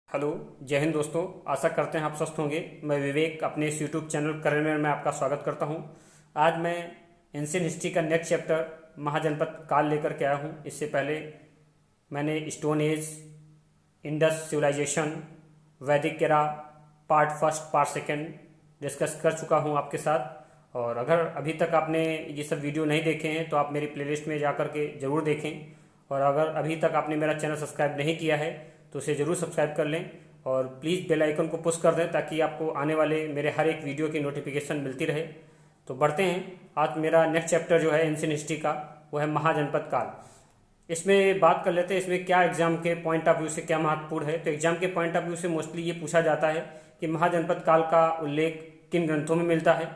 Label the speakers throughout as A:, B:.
A: Hello. जय हिंद दोस्तों। आशा करते हैं आप स्वस्थ होंगे। मैं विवेक अपने इस यूट्यूब चैनल करियर में आपका स्वागत करता हूं। आज मैं एंशियंट हिस्ट्री का नेक्स्ट चैप्टर महाजनपद काल लेकर के आया हूं। इससे पहले मैंने स्टोन एज, इंडस सिविलाइजेशन, वैदिक era part first part second discuss कर चुका हूं आपके साथ। और अगर अभी तक आपने ये सब वीडियो नहीं देखे हैं तो आप मेरी प्लेलिस्ट में जा कर के ज़रूर देखें। और अगर अभी तक आपने मेरा चैनल सब्सक्राइब नहीं किया है तो उसे ज़रूर सब्सक्राइब कर लें और प्लीज़ बेल आइकन को पुश कर दें ताकि आपको आने वाले मेरे हर एक वीडियो की नोटिफिकेशन मिलती रहे। तो बढ़ते हैं। आज मेरा नेक्स्ट चैप्टर जो है एंशियंट हिस्ट्री का वो है महाजनपद काल। इसमें बात कर लेते हैं इसमें क्या एग्जाम के पॉइंट ऑफ व्यू से क्या महत्वपूर्ण है। तो एग्जाम के पॉइंट ऑफ व्यू से मोस्टली ये पूछा जाता है कि महाजनपद काल का उल्लेख किन ग्रंथों में मिलता है।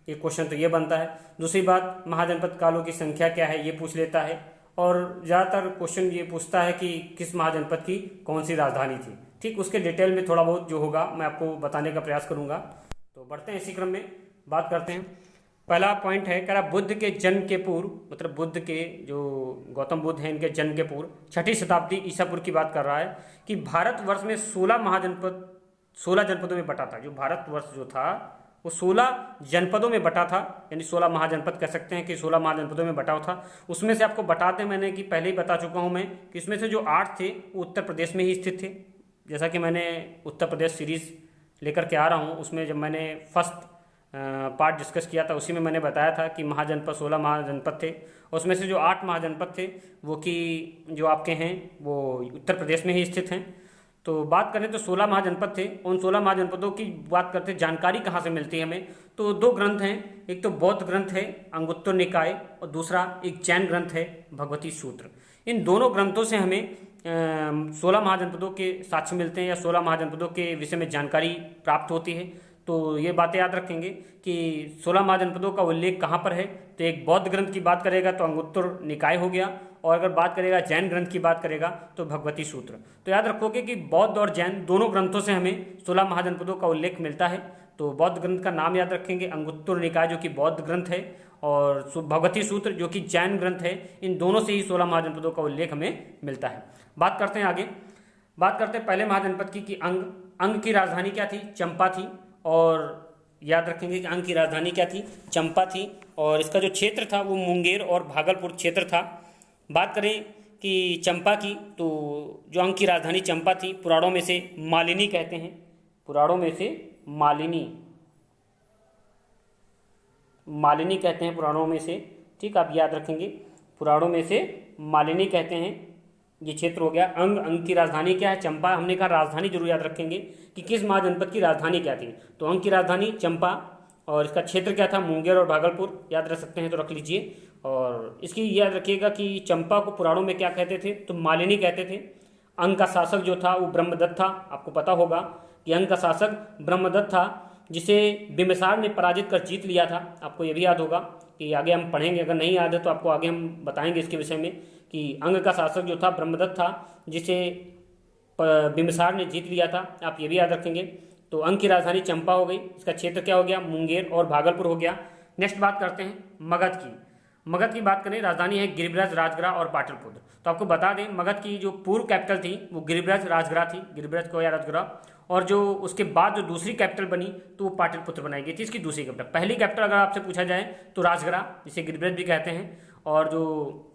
A: ये क्वेश्चन तो ये बनता है। दूसरी बात, महाजनपद कालों की संख्या क्या है ये पूछ लेता है। और ज़्यादातर क्वेश्चन ये पूछता है कि किस महाजनपद की कौन सी राजधानी थी। ठीक, उसके डिटेल में थोड़ा बहुत जो होगा मैं आपको बताने का प्रयास करूंगा। तो बढ़ते हैं, इसी क्रम में बात करते हैं। पहला पॉइंट है, कह रहा बुद्ध के जन्म के पूर्व, मतलब बुद्ध के जो गौतम बुद्ध हैं इनके जन्म के पूर्व 6ठी शताब्दी ईसा पूर्व की बात कर रहा है कि भारतवर्ष में 16 जनपदों में बटा था। जो भारतवर्ष जो था वो 16 जनपदों में बटा था, यानी 16 महाजनपद कह सकते हैं कि 16 महाजनपदों में बटा हुआ था। उसमें से आपको बताते मैंने कि पहले ही बता चुका हूं मैं कि इसमें से जो 8 थे वो उत्तर प्रदेश में ही स्थित थे। जैसा कि मैंने उत्तर प्रदेश सीरीज लेकर के आ रहा हूं, उसमें जब मैंने फर्स्ट पार्ट डिस्कस किया था उसी में मैंने बताया था कि महाजनपद 16 महाजनपद थे। उसमें से जो 8 महाजनपद थे वो कि जो आपके हैं वो उत्तर प्रदेश में ही स्थित हैं। तो बात करें तो 16 महाजनपद थे। उन 16 महाजनपदों की बात करते जानकारी कहाँ से मिलती है हमें, तो 2 ग्रंथ हैं। एक तो बौद्ध ग्रंथ है अंगुत्तर निकाय और दूसरा एक जैन ग्रंथ है भगवती सूत्र। इन दोनों ग्रंथों से हमें 16 महाजनपदों के साक्ष्य मिलते हैं या 16 महाजनपदों के विषय में जानकारी प्राप्त होती है। तो ये बातें याद रखेंगे कि 16 महाजनपदों का उल्लेख कहाँ पर है। तो एक बौद्ध ग्रंथ की बात करेगा तो अंगुत्तर निकाय हो गया, और अगर बात करेगा जैन ग्रंथ की बात करेगा तो भगवती सूत्र। तो याद रखोगे कि बौद्ध और जैन दोनों ग्रंथों से हमें 16 महाजनपदों का उल्लेख मिलता है। तो बौद्ध ग्रंथ का नाम याद रखेंगे अंगुत्तर निकाय जो कि बौद्ध ग्रंथ है, और भगवती सूत्र जो कि जैन ग्रंथ है। इन दोनों से ही 16 महाजनपदों का उल्लेख हमें मिलता है। बात करते हैं आगे। बात करते हैं पहले महाजनपद की कि अंग की राजधानी क्या थी, चंपा थी। और याद रखेंगे कि अंग की राजधानी क्या थी, चंपा थी। और इसका जो क्षेत्र था वो मुंगेर और भागलपुर क्षेत्र था। बात करें कि चंपा की, तो जो अंग की राजधानी चंपा थी पुराणों में से मालिनी कहते हैं। पुराणों में से मालिनी कहते हैं पुराणों में से। ठीक, आप याद रखेंगे पुराणों में से मालिनी कहते हैं। ये क्षेत्र हो गया। अंग की राजधानी क्या है, चंपा। हमने कहा राजधानी जरूर याद रखेंगे कि किस महाजनपद की राजधानी क्या थी। तो अंग की राजधानी चंपा, और इसका क्षेत्र क्या था, मुंगेर और भागलपुर। याद रख सकते हैं तो रख लीजिए। और इसकी याद रखिएगा कि चंपा को पुराणों में क्या कहते थे, तो मालिनी कहते थे। अंग का शासक जो था वो ब्रह्मदत्त था। आपको पता होगा कि अंग का शासक ब्रह्मदत्त था, जिसे बिम्बिसार ने पराजित कर जीत लिया था। आपको ये भी याद होगा कि आगे हम पढ़ेंगे, अगर नहीं याद है तो आपको आगे हम बताएंगे इसके विषय में कि अंग का शासक जो था ब्रह्मदत्त था, जिसे बिम्बिसार ने जीत लिया था। आप ये भी याद रखेंगे। तो अंग की राजधानी चंपा हो गई, इसका क्षेत्र क्या हो गया, मुंगेर और भागलपुर हो गया। नेक्स्ट बात करते हैं मगध की। मगध की बात करें, राजधानी है गिरिब्रज, राजगृह और पाटलिपुत्र। तो आपको बता दें मगध की जो पूर्व कैपिटल थी वो गिरिब्रज राजगृह थी, गिरिब्रज को या राजगृह। और जो उसके बाद जो दूसरी कैपिटल बनी तो वो पाटलिपुत्र बनाई गई थी, इसकी दूसरी कैपिटल। पहली कैपिटल अगर आपसे पूछा जाए तो राजगृह, जिसे गिरिब्रज भी कहते हैं, और जो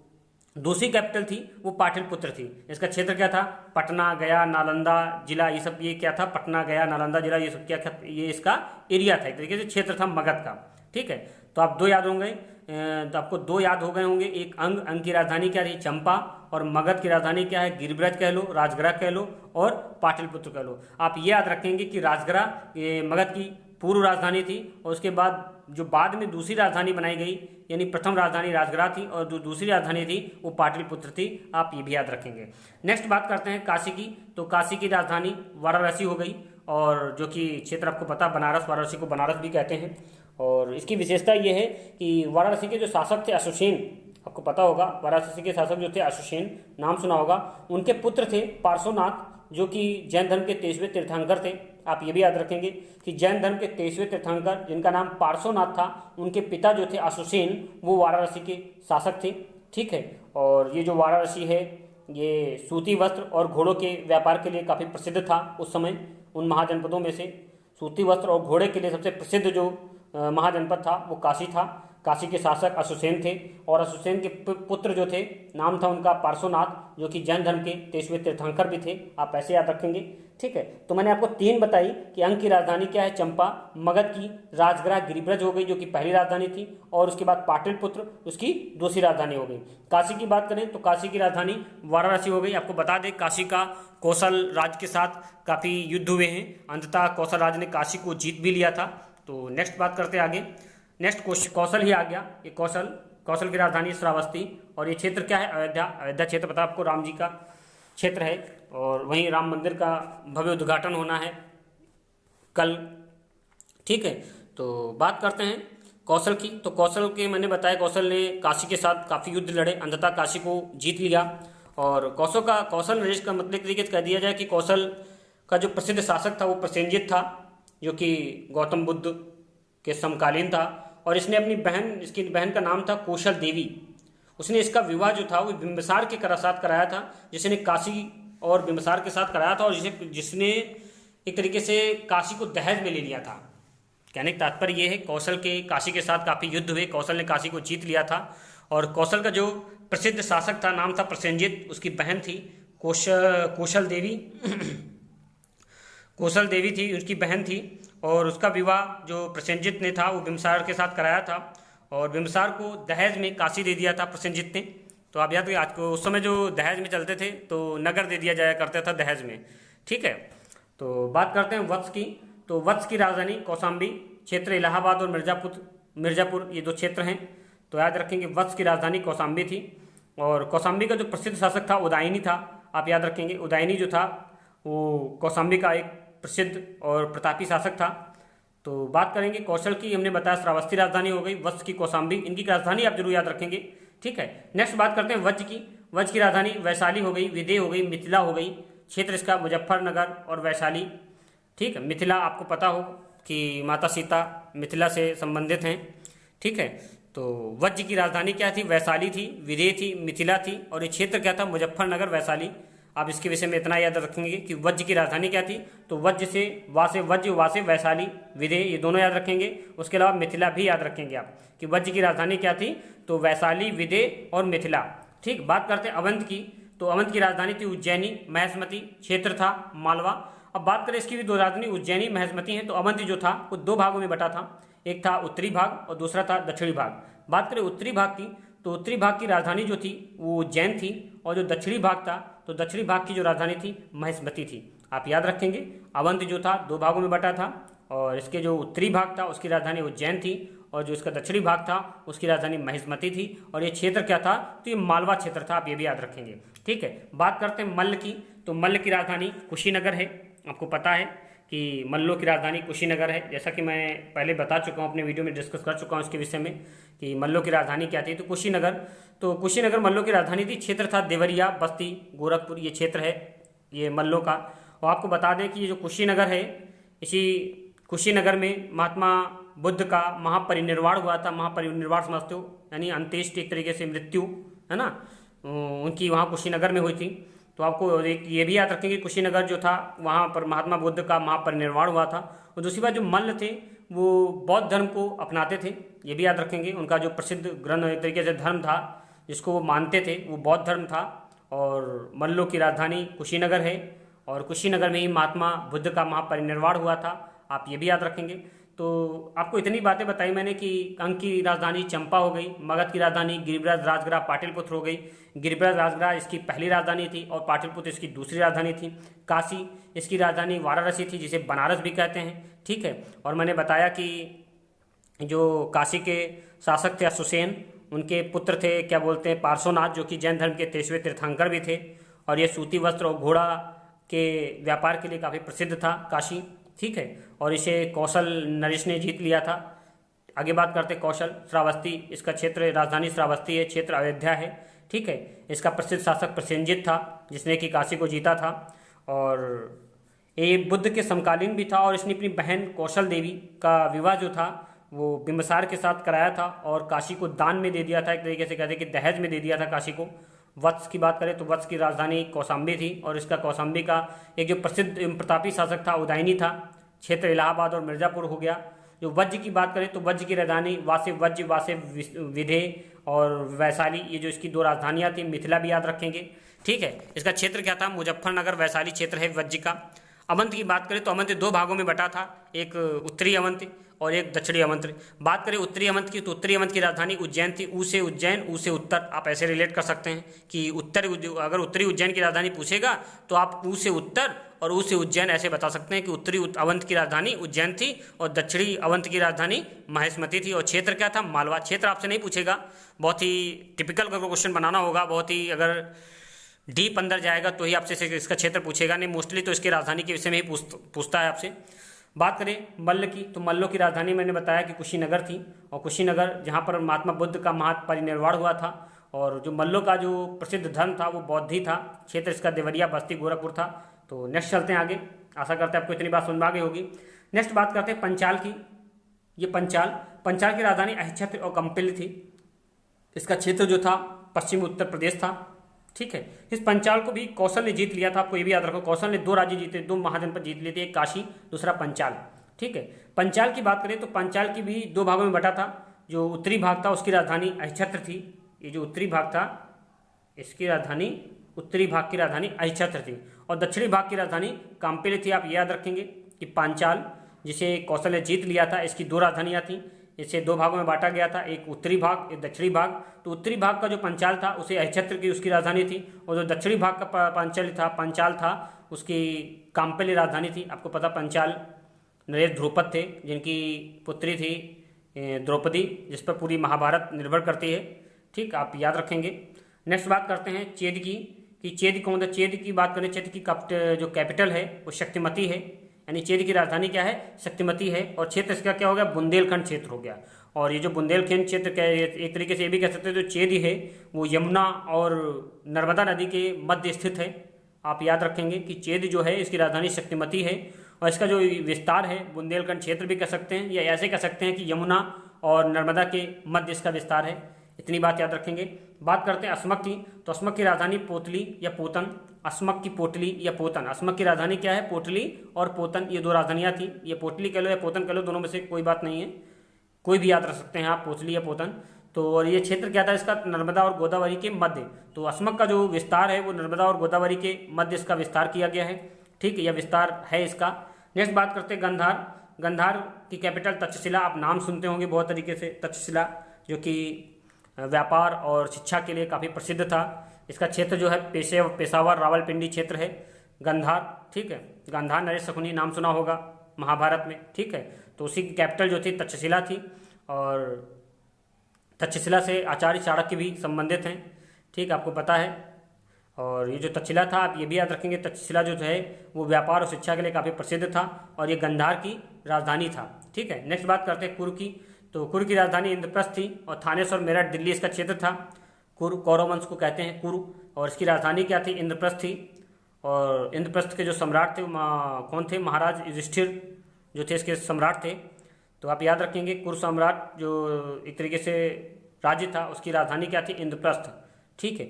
A: दूसरी कैपिटल थी वो पाटलिपुत्र थी। इसका क्षेत्र क्या था, पटना, गया, नालंदा जिला, ये सब ये क्या था, पटना, गया, नालंदा जिला, ये सब क्या था, ये इसका एरिया था, एक तरीके से क्षेत्र था मगध का। ठीक है, तो आप 2 याद होंगे, तो आपको 2 याद हो गए होंगे। एक अंग की राजधानी क्या रही, चंपा, और मगध की राजधानी क्या है, गिरिब्रज कह लो, राजगृह कह लो और पाटलिपुत्र कह लो। आप ये याद रखेंगे कि राजगृह मगध की पूर्व राजधानी थी, और उसके बाद जो बाद में दूसरी राजधानी बनाई गई, यानी प्रथम राजधानी राजगृह थी और जो दूसरी राजधानी थी वो पाटलिपुत्र थी। आप ये भी याद रखेंगे। नेक्स्ट बात करते हैं काशी की। तो काशी की राजधानी वाराणसी हो गई, और जो कि क्षेत्र आपको पता बनारस, वाराणसी को बनारस भी कहते हैं। और इसकी विशेषता ये है कि वाराणसी के जो शासक थे अशोसेन, आपको पता होगा वाराणसी के शासक जो थे अशोसेन, नाम सुना होगा। उनके पुत्र थे पार्श्वनाथ, जो कि जैन धर्म के 23वें तीर्थंकर थे। आप ये भी याद रखेंगे कि जैन धर्म के 23वें तीर्थंकर जिनका नाम पार्श्वनाथ था, उनके पिता जो थे अशोसेन वो वाराणसी के शासक थे। ठीक है, और ये जो वाराणसी है ये सूती वस्त्र और घोड़ों के व्यापार के लिए काफ़ी प्रसिद्ध था उस समय। उन महाजनपदों में से सूती वस्त्र और घोड़े के लिए सबसे प्रसिद्ध जो महाजनपद था वो काशी था। काशी के शासक अशुसेन थे और अशुसेन के पुत्र जो थे नाम था उनका पार्श्वनाथ, जो कि जैन धर्म के 23वें तीर्थंकर भी थे। आप ऐसे याद रखेंगे, ठीक है। तो मैंने आपको 3 बताई कि अंग की राजधानी क्या है, चंपा। मगध की राजगृह गिरिब्रज हो गई जो कि पहली राजधानी थी, और उसके बाद पाटलिपुत्र उसकी दूसरी राजधानी हो गई। काशी की बात करें तो काशी की राजधानी वाराणसी हो गई। आपको बता दें काशी का कौशल राज्य के साथ काफ़ी युद्ध हुए हैं, अंततः कौशल राज्य ने काशी को जीत भी लिया था। तो नेक्स्ट बात करते हैं आगे। नेक्स्ट कौशल ही आ गया। ये कौशल की राजधानी श्रावस्ती, और ये क्षेत्र क्या है, अयोध्या। अयोध्या क्षेत्र पता आपको राम जी का क्षेत्र है, और वहीं राम मंदिर का भव्य उद्घाटन होना है कल, ठीक है। तो बात करते हैं कौशल की। तो कौशल के मैंने बताया कौशल ने काशी के साथ काफ़ी युद्ध लड़े, अंततः काशी को जीत लिया। और कौशल नरेश का मतलब एक तरीके से कह दिया जाए कि कौशल का जो प्रसिद्ध शासक था वो प्रसेनजित था, जो कि गौतम बुद्ध के समकालीन था। और इसने इसकी बहन का नाम था कौशल देवी। उसने इसका विवाह जो था वो बिंबिसार के साथ कराया था, जिसने काशी और बिंबिसार के साथ कराया था, और जिसने एक तरीके से काशी को दहेज में ले लिया था। कहने का तात्पर्य ये है कौशल के काशी के साथ काफ़ी युद्ध हुए, कौशल ने काशी को जीत लिया था। और कौशल का जो प्रसिद्ध शासक था नाम था प्रसेनजित, उसकी बहन थी कौशल देवी कौशल देवी थी, उसकी बहन थी। और उसका विवाह जो प्रसेनजित ने था वो बिंबिसार के साथ कराया था, और बिंबिसार को दहेज में काशी दे दिया था प्रसेनजित ने। तो आप याद करिए, आज को उस समय जो दहेज में चलते थे तो नगर दे दिया जाया करता था दहेज में, ठीक है। तो बात करते हैं वत्स की। तो वत्स की राजधानी कौशाम्बी, क्षेत्र इलाहाबाद और मिर्जापुर ये 2 क्षेत्र हैं। तो याद रखेंगे वत्स की राजधानी कौशाम्बी थी। और कौशाम्बी का जो प्रसिद्ध शासक था उदयनी था, आप याद रखेंगे। उदयनी जो था वो कौशाम्बी का एक प्रसिद्ध और प्रतापी शासक था। तो बात करेंगे कौशल की, हमने बताया श्रावस्ती राजधानी हो गई, वत्स की कौशाम्बी, इनकी राजधानी आप जरूर याद रखेंगे, ठीक है। नेक्स्ट बात करते हैं वज्र की। वज्र की राजधानी वैशाली हो गई, विदेह हो गई, मिथिला हो गई, क्षेत्र इसका मुजफ्फरनगर और वैशाली, ठीक है। मिथिला आपको पता हो कि माता सीता मिथिला से संबंधित हैं, ठीक है। तो वज्र की राजधानी क्या थी, वैशाली थी, विदेह थी, मिथिला थी, और ये क्षेत्र क्या था, मुजफ्फरनगर वैशाली। आप इसके विषय में इतना याद रखेंगे कि वज्र की राजधानी क्या थी, तो वज्र से वज्र वैशाली विदेह, ये दोनों याद रखेंगे। उसके अलावा मिथिला भी याद रखेंगे आप कि वज्र की राजधानी क्या थी, तो वैशाली, विदेह और मिथिला, ठीक। बात करते हैं अवंत की। तो अवंत की राजधानी थी उज्जैनी, महेशमती, क्षेत्र था मालवा। अब बात करें इसकी भी 2 राजधानी उज्जैनी महसमती हैं। तो अवंत जो था वो 2 भागों में बटा था, एक था उत्तरी भाग और दूसरा था दक्षिणी भाग। बात करें उत्तरी भाग की, तो उत्तरी भाग की राजधानी जो थी वो उज्जैन थी, और जो दक्षिणी भाग था तो दक्षिणी भाग की जो राजधानी थी महेशमती थी। आप याद रखेंगे अवंत जो था 2 भागों में बटा था, और इसके जो उत्तरी भाग था उसकी राजधानी उज्जैन थी, और जो इसका दक्षिणी भाग था उसकी राजधानी महेशमती थी। और ये क्षेत्र क्या था, तो ये मालवा क्षेत्र था, आप ये भी याद रखेंगे, ठीक है। बात करते हैं मल्ल की। तो मल्ल की राजधानी कुशीनगर है। आपको पता है कि मल्लों की राजधानी कुशीनगर है, जैसा कि मैं पहले बता चुका हूँ, अपने वीडियो में डिस्कस कर चुका हूँ इसके विषय में कि मल्लों की राजधानी क्या थी, तो कुशीनगर। तो कुशीनगर मल्लों की राजधानी थी, क्षेत्र था देवरिया, बस्ती, गोरखपुर, ये क्षेत्र है ये मल्लों का। और आपको बता दें कि ये जो कुशीनगर है, इसी कुशीनगर में महात्मा बुद्ध का महापरिनिर्वाण हुआ था। महापरिनिर्वाण समझते हो, यानी अंत्येष्टि, एक तरीके से मृत्यु, है ना, उनकी वहाँ कुशीनगर में हुई थी। तो आपको एक ये भी याद रखेंगे कुशीनगर जो था वहाँ पर महात्मा बुद्ध का महापरिनिर्वाण हुआ था। और दूसरी बात जो मल्ल थे वो बौद्ध धर्म को अपनाते थे, ये भी याद रखेंगे। उनका जो प्रसिद्ध ग्रंथ एक तरीके से धर्म था जिसको वो मानते थे वो बौद्ध धर्म था। और मल्लों की राजधानी कुशीनगर है, और कुशीनगर में ही महात्मा बुद्ध का महापरिनिर्वाण हुआ था, आप ये भी याद रखेंगे। तो आपको इतनी बातें बताई मैंने कि अंग की राजधानी चंपा हो गई, मगध की राजधानी गिरिब्रज राजगृह पाटलिपुत्र हो गई। गिरिब्रज राजगृह इसकी पहली राजधानी थी और पाटलिपुत्र इसकी दूसरी राजधानी थी। काशी इसकी राजधानी वाराणसी थी, जिसे बनारस भी कहते हैं, ठीक है। और मैंने बताया कि जो काशी के शासक थे अशुसेन, उनके पुत्र थे क्या बोलते हैं पार्श्वनाथ, जो कि जैन धर्म के 23वें तीर्थंकर भी थे। और ये सूती वस्त्र और घोड़ा के व्यापार के लिए काफ़ी प्रसिद्ध था काशी, ठीक है। और इसे कौशल नरेश ने जीत लिया था। आगे बात करते कौशल श्रावस्ती, इसका क्षेत्र राजधानी श्रावस्ती है, क्षेत्र अयोध्या है, ठीक है। इसका प्रसिद्ध शासक प्रसेनजित था, जिसने कि काशी को जीता था, और ये बुद्ध के समकालीन भी था। और इसने अपनी बहन कौशल देवी का विवाह जो था वो बिंबिसार के साथ कराया था, और काशी को दान में दे दिया था, एक तरीके से कहते हैं कि दहेज में दे दिया था काशी को। वत्स की बात करें तो वत्स की राजधानी कौशाम्बी थी, और इसका कौशाम्बी का एक जो प्रसिद्ध एवं प्रतापी शासक था उदयनी था। क्षेत्र इलाहाबाद और मिर्जापुर हो गया। जो वज्र की बात करें तो वज्र की राजधानी वासिव विधे और वैशाली, ये जो इसकी दो राजधानियां थी। मिथिला भी याद रखेंगे, ठीक है। इसका क्षेत्र क्या था, मुजफ्फरनगर वैशाली क्षेत्र है वज्र का। अवंत की बात करें तो अवंत दो भागों में बटा था, एक उत्तरी अवंत और एक दक्षिणी अवंत। बात करें उत्तरी अवंत की तो उत्तरी अवंत की राजधानी उज्जैन थी। ऊ से उज्जैन, ऊ से उत्तर, आप ऐसे रिलेट कर सकते हैं कि अगर उत्तरी उज्जैन की राजधानी पूछेगा तो आप ऊ से उत्तर और ऊ से उज्जैन ऐसे बता सकते हैं कि उत्तरी अवंत की राजधानी उज्जैन थी और दक्षिणी अवंत की राजधानी महेशमती थी। और क्षेत्र क्या था, मालवा। क्षेत्र आपसे नहीं पूछेगा, बहुत ही टिपिकल क्वेश्चन बनाना होगा, बहुत ही अगर डीप अंदर जाएगा तो ही आपसे इसका क्षेत्र पूछेगा, नहीं मोस्टली तो इसकी राजधानी के विषय में ही पूछता है आपसे। बात करें मल्ल की तो मल्लों की राजधानी मैंने बताया कि कुशीनगर थी, और कुशीनगर जहाँ पर महात्मा बुद्ध का महापरिनिर्वाण हुआ था। और जो मल्लों का जो प्रसिद्ध धर्म था वो बौद्ध ही था। क्षेत्र इसका देवरिया, बस्ती, गोरखपुर था। तो नेक्स्ट चलते हैं आगे। आशा करते हैं आपको इतनी बात समझ में आ गई होगी। नेक्स्ट बात करते हैं पंचाल की। ये पंचाल की राजधानी अहिच्छत्र और कंपिल थी। इसका क्षेत्र जो था पश्चिमी उत्तर प्रदेश था, ठीक है। इस पंचाल को भी कौशल ने जीत लिया था, आपको ये भी याद रखो। कौशल ने दो राज्य जीते, दो महाजनपद जीत लिए थे, एक काशी, दूसरा पंचाल, ठीक है। पंचाल की बात करें तो पंचाल की भी दो भागों में बटा था। जो उत्तरी भाग था उसकी राजधानी अहिच्छत्र थी। ये जो उत्तरी भाग था इसकी राजधानी, उत्तरी भाग की राजधानी अहिच्छत्र थी, और दक्षिणी भाग की राजधानी काम्पिल थी। आप याद रखेंगे कि पांचाल जिसे कौशल ने जीत लिया था, इसकी दो राजधानियां थी। इसे दो भागों में बांटा गया था, एक उत्तरी भाग, एक दक्षिणी भाग। तो उत्तरी भाग का जो पंचाल था उसे अहिच्छत्र की उसकी राजधानी थी, और जो दक्षिणी भाग का पंचाल था उसकी काम्पिल राजधानी थी। आपको पता पंचाल नरेश ध्रुपद थे, जिनकी पुत्री थी द्रौपदी, जिस पर पूरी महाभारत निर्भर करती है, ठीक, आप याद रखेंगे। नेक्स्ट बात करते हैं चेद की, कि चेद कौन था। चेद की बात करें, चेद की जो कैपिटल है वो शक्तिमती है, यानी चेद की राजधानी क्या है, शक्तिमती है। और क्षेत्र इसका क्या हो गया, बुंदेलखंड क्षेत्र हो गया। और ये जो बुंदेलखंड क्षेत्र क्या है, एक तरीके से ये भी कह सकते हैं जो चेद है वो यमुना और नर्मदा नदी के मध्य स्थित है। आप याद रखेंगे कि चेद जो है इसकी राजधानी शक्तिमती है, और इसका जो विस्तार है बुंदेलखंड क्षेत्र भी कह सकते हैं, या ऐसे कह सकते हैं कि यमुना और नर्मदा के मध्य इसका विस्तार है। इतनी बात याद रखेंगे। बात करते हैं अस्मक की, तो अस्मक की राजधानी पोतली या पोतन। अस्मक की पोटली या पोतन। अस्मक की राजधानी क्या है, पोटली और पोतन, ये दो राजधानियां थी। ये पोटली कह लो या पोतन कह लो, दोनों में से कोई बात नहीं है, कोई भी याद रख सकते हैं आप, पोतली या पोतन। तो और ये क्षेत्र क्या था इसका, नर्मदा और गोदावरी के मध्य। तो अस्मक का जो विस्तार है वो नर्मदा और गोदावरी के मध्य इसका विस्तार किया गया है, ठीक है, यह विस्तार है इसका। नेक्स्ट बात करते हैं गंधार। गंधार की कैपिटल तक्षशिला, आप नाम सुनते होंगे बहुत तरीके से, तक्षशिला, जो कि व्यापार और शिक्षा के लिए काफ़ी प्रसिद्ध था। इसका क्षेत्र जो है पेशावर रावलपिंडी क्षेत्र है गंधार, ठीक है। गंधार नरेश शकुनी नाम सुना होगा महाभारत में, ठीक है। तो उसी की कैपिटल जो थी तक्षशिला थी, और तक्षशिला से आचार्य चाणक्य भी संबंधित हैं, ठीक, आपको पता है। और ये जो तक्षशिला था आप ये भी याद रखेंगे, तक्षशिला जो है वो व्यापार और शिक्षा के लिए काफ़ी प्रसिद्ध था, और ये गंधार की राजधानी था, ठीक है। नेक्स्ट बात करते हैं कुरु की, तो कुरु की राजधानी इंद्रप्रस्थ थी, और थानेश्वर मेरठ दिल्ली इसका क्षेत्र था। कुरु कौरव वंश को कहते हैं कुरु, और इसकी राजधानी क्या थी, इंद्रप्रस्थ थी। और इंद्रप्रस्थ के जो सम्राट थे कौन थे, महाराज युधिष्ठिर जो थे इसके सम्राट थे। तो आप याद रखेंगे कुरु सम्राट जो एक तरीके से राज्य था उसकी राजधानी क्या थी, इंद्रप्रस्थ, ठीक है।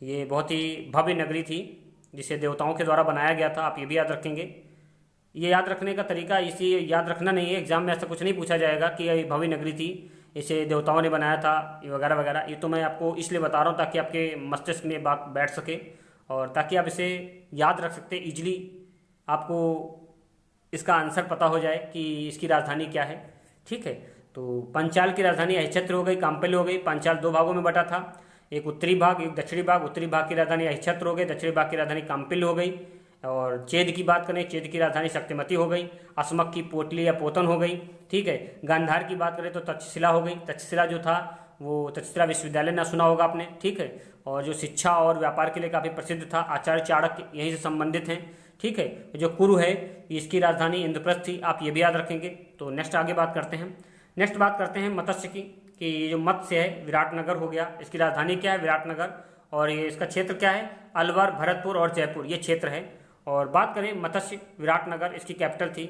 A: ये बहुत ही भव्य नगरी थी जिसे देवताओं के द्वारा बनाया गया था, आप ये भी याद रखेंगे। ये याद रखने का तरीका इसी याद रखना नहीं है, एग्जाम में ऐसा कुछ नहीं पूछा जाएगा कि ये भव्य नगरी थी, इसे देवताओं ने बनाया था, ये वगैरह वगैरह। ये तो मैं आपको इसलिए बता रहा हूँ ताकि आपके मस्तिष्क में बात बैठ सके, और ताकि आप इसे याद रख सकते इजीली, आपको इसका आंसर पता हो जाए कि इसकी राजधानी क्या है, ठीक है। तो पंचाल की राजधानी अहिच्छत्र हो गई, काम्पिल हो गई। पंचाल दो भागों में बटा था, एक उत्तरी भाग एक दक्षिणी भाग। उत्तरी भाग की राजधानी अहिच्छत्र हो गई, दक्षिणी भाग की राजधानी काम्पिल हो गई। और चेद की बात करें, चेद की राजधानी शक्तिमती हो गई। अस्मक की पोटली या पोतन हो गई, ठीक है। गांधार की बात करें तो तक्षशिला हो गई। तक्षशिला जो था वो तक्षशिला विश्वविद्यालय ना सुना होगा आपने, ठीक है, और जो शिक्षा और व्यापार के लिए काफ़ी प्रसिद्ध था। आचार्य चाणक्य यहीं से संबंधित हैं, ठीक है। जो कुरु है इसकी राजधानी इंद्रप्रस्थ थी, आप ये भी याद रखेंगे। तो नेक्स्ट आगे बात करते हैं। नेक्स्ट बात करते हैं मत्स्य की, कि ये जो मत्स्य है विराटनगर हो गया, इसकी राजधानी क्या है, विराटनगर। और ये इसका क्षेत्र क्या है, अलवर, भरतपुर और जयपुर, ये क्षेत्र है। और बात करें मत्स्य, विराटनगर इसकी कैपिटल थी,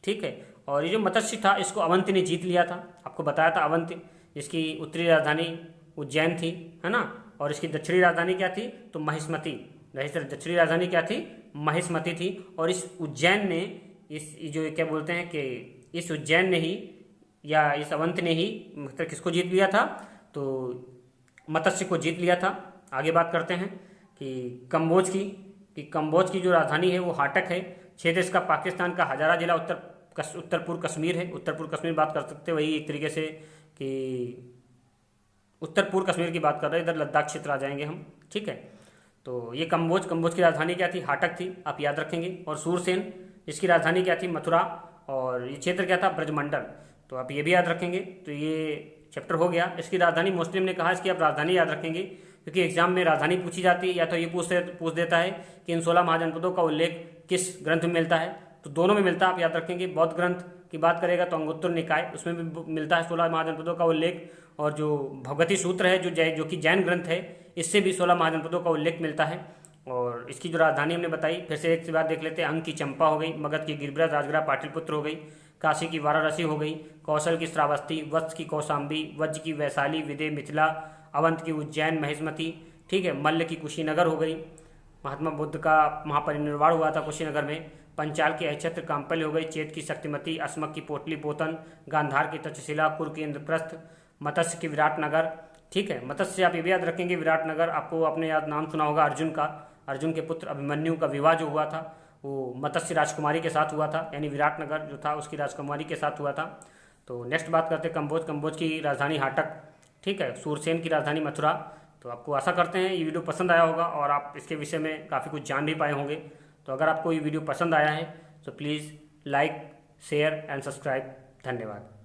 A: ठीक है। और ये जो मत्स्य था इसको अवंती ने जीत लिया था, आपको बताया था अवंती, जिसकी उत्तरी राजधानी उज्जैन थी, है ना। और इसकी दक्षिणी राजधानी क्या थी? तो महिष्मती। दक्षिणी राजधानी क्या थी? महिष्मती थी। और इस उज्जैन ने, इस जो क्या बोलते हैं कि इस उज्जैन ने ही या इस अवंत ने ही मतलब किसको जीत लिया था? तो मत्स्य को जीत लिया था। आगे बात करते हैं कि कंबोज की, कंबोज की जो राजधानी है वो हाटक है। क्षेत्र इसका पाकिस्तान का हजारा जिला उत्तर पूर्व कश्मीर है। उत्तर पूर्व कश्मीर बात कर सकते हैं, वही एक तरीके से कि उत्तर पूर्व कश्मीर की बात कर रहे हैं, इधर लद्दाख क्षेत्र आ जाएंगे हम, ठीक है। तो ये कंबोज की राजधानी क्या थी? हाटक थी, आप याद रखेंगे। और सूरसेन, इसकी राजधानी क्या थी? मथुरा। और ये क्षेत्र क्या था? ब्रजमंडल। तो आप ये भी याद रखेंगे। तो ये चैप्टर हो गया। इसकी राजधानी मोस्टली हमने कहा इसकी आप राजधानी याद रखेंगे, क्योंकि एग्जाम में राजधानी पूछी जाती है, या तो ये पूछ देता है कि इन 16 महाजनपदों का उल्लेख किस ग्रंथ में मिलता है। तो दोनों में मिलता है, आप याद रखेंगे। बौद्ध ग्रंथ की बात करेगा तो अंगुत्तर निकाय, उसमें भी मिलता है 16 महाजनपदों का उल्लेख। और जो भगवती सूत्र है जो कि जैन ग्रंथ है, इससे भी 16 महाजनपदों का उल्लेख मिलता है। और इसकी जो राजधानी हमने बताई, फिर से एक सी बात देख लेते हैं। अंग की चंपा हो गई, मगध की गिरिब्रज, राजगृह पाटलिपुत्र हो गई, काशी की वाराणसी हो गई, कौशल की श्रावस्ती, वत्स की कौशाम्बी, वज्र की वैशाली, विदेह मिथिला, अवंत की उज्जैन महिष्मती, ठीक है। मल्ल की कुशीनगर हो गई, महात्मा बुद्ध का महापरिनिर्वाण हुआ था कुशीनगर में। पंचाल की अक्षत्र काम्पल्य हो गई, चेत की शक्तिमती, अस्मक की पोटली पोतन, गांधार की तक्षशिला, कुर की इंद्रप्रस्थ, मत्स्य की विराटनगर, ठीक है। मत्स्य से आप ये भी याद रखेंगे, विराटनगर। आपको आपने याद नाम सुना होगा अर्जुन का, अर्जुन के पुत्र अभिमन्यु का विवाह जो हुआ था वो मत्स्य राजकुमारी के साथ हुआ था, यानी विराटनगर जो था उसकी राजकुमारी के साथ हुआ था। तो नेक्स्ट बात करते हैं कंबोज की राजधानी हाटक, ठीक है। सूरसेन की राजधानी मथुरा। तो आपको आशा करते हैं ये वीडियो पसंद आया होगा और आप इसके विषय में काफ़ी कुछ जान भी पाए होंगे। तो अगर आपको ये वीडियो पसंद आया है तो please like, share and subscribe. धन्यवाद।